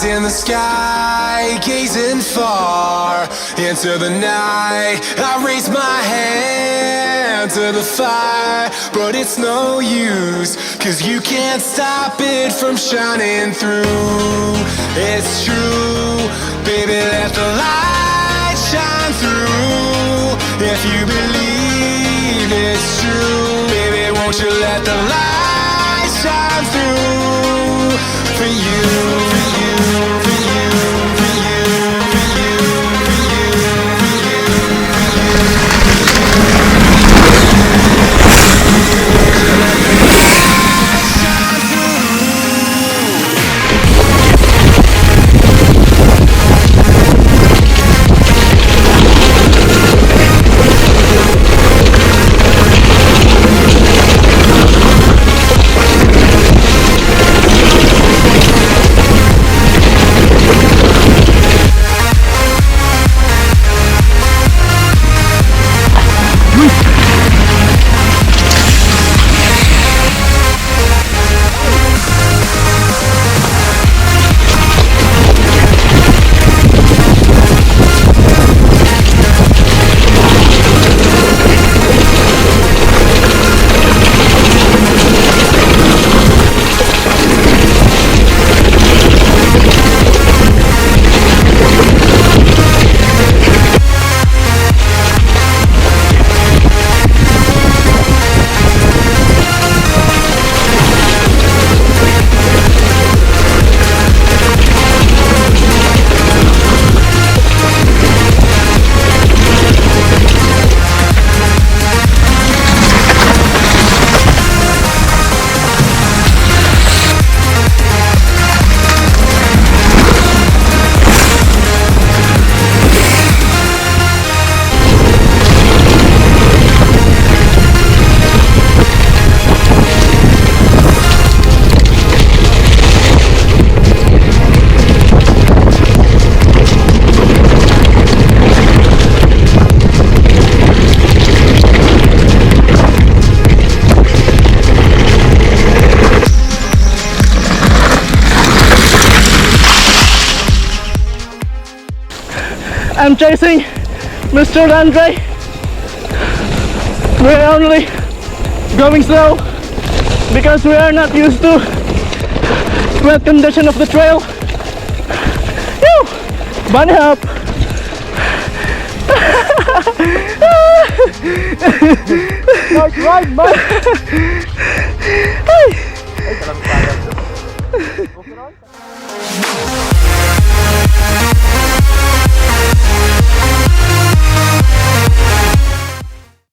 eyes in the sky, gazing far into the night. I raise my hand to the fire, but it's no use, 'cause you can't stop it from shining through. It's true, baby, let the light shine through. If you believe it's true, baby, won't you let the light shine through for you, for you, for you, for you, for you, for you, for I'm chasing MrLandrei. We're only going slow because we are not used to wet condition of the trail. Woo! Bunny hop! Nice ride, man! Ay! Ay, kalang kaya. Okay,